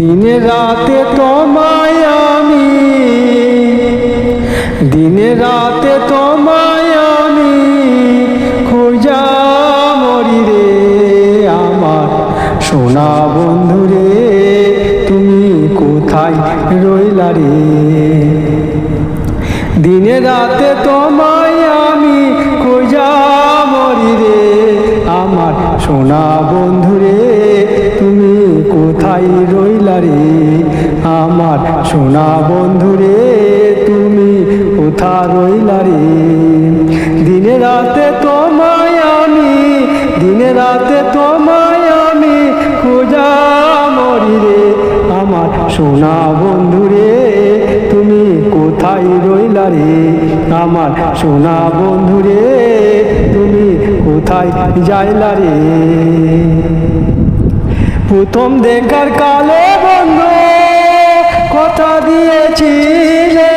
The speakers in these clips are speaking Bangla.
দিনে রাতে তোমায় আমি, দিনে রাতে তোমায় আমি খোঁজা মরি রে আমার সোনা বন্ধু রে, তুমি কোথায় রইলা রে। দিনে রাতে তোমায় আমি খোঁজা মরি রে আমার সোনা বন্ধু রে, তুমি কোথায় রইলা রে আমার সোনা বন্ধু রে, তুমি কোথায় রইলা রে। দিনে রাতে তোমায় আমি, দিনে রাতে তোমায় আমি খোঁজা মরি রে আমার সোনা বন্ধু রে, তুমি কোথায় রইলা রে আমার সোনা বন্ধু রে, তুমি কোথায় যাইলা রে। প্রথম দেখার কালে বন্ধু কথা দিয়েছিলে,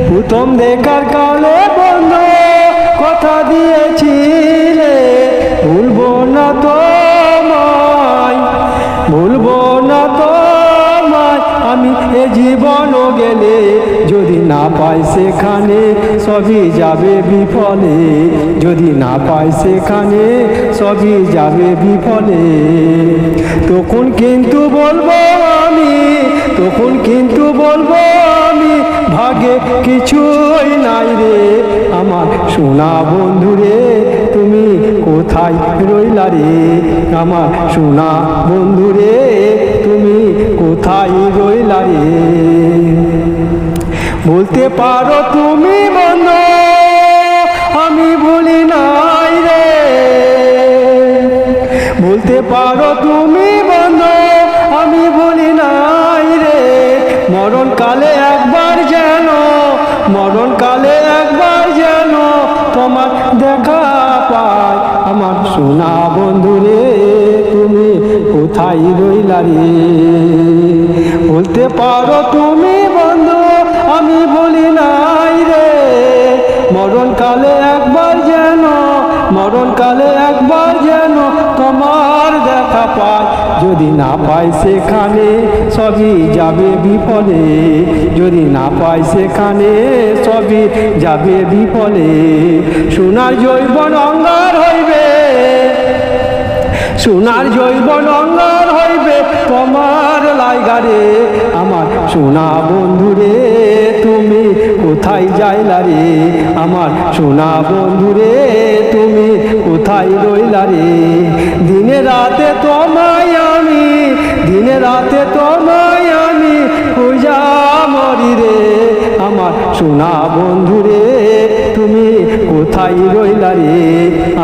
প্রথম দেখার কালে বন্ধু কথা দিয়েছিলে, ভুলবো না তোমায়, ভুলবো না তোমায় আমি এ জীবনও গেলে, যদি না পাই সেখানে সবই যাবে বিফলে, যদি না পাই সেখানে সবই যাবে বিফলে। তখন কিন্তু বলবো আমি, তখন কিন্তু বলবো আমি ভাগে কিছুই নাই রে আমার সোনা বন্ধু রে, তুমি কোথায় রইলা রে আমার সোনা বন্ধু রে, তুমি কোথায় রইলা রে। বলতে পারো তুমি বন্ধু আমি ভুলি নাই রে, বলতে পারো তুমি বন্ধু আমি ভুলি নাই রে। মরণ কালে একবার যেন, মরণ কালে একবার যেন তোমার দেখা পাই আমার সোনা বন্ধু রে, তুমি কোথায় রইলা রে। বলতে পারো তুমি বন্ধু আমি বলি নাই রে, মরণ কালে একবার যেন, মরণ কালে একবার যেন তোমার দেখা পাই, যদি না পাই সেখানে সবই যাবে বিফলে, যদি না পাই সেখানে সবই যাবে বিফলে। সোনার যৌবন অঙ্গার হইবে, সোনার যৌবন অঙ্গার হইবে তোমার লাইগারে আমার সোনা বন্ধু রে, তুমি কোথায় যাইলা রে আমার সোনা বন্ধু রে, তুমি কোথায় রইলা রে। দিনে রাতে তোমায় আমি, দিনে রাতে তোমায় আমি খোঁজা মরি রে আমার সোনা বন্ধু রে, তুমি কোথায় রইলা রে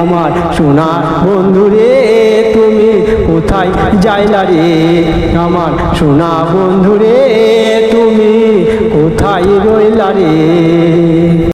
আমার সোনা বন্ধু রে, তুমি কোথায় যাইলা রে আমার সোনা বন্ধু রে, তুমি কোথায় রইলা রে।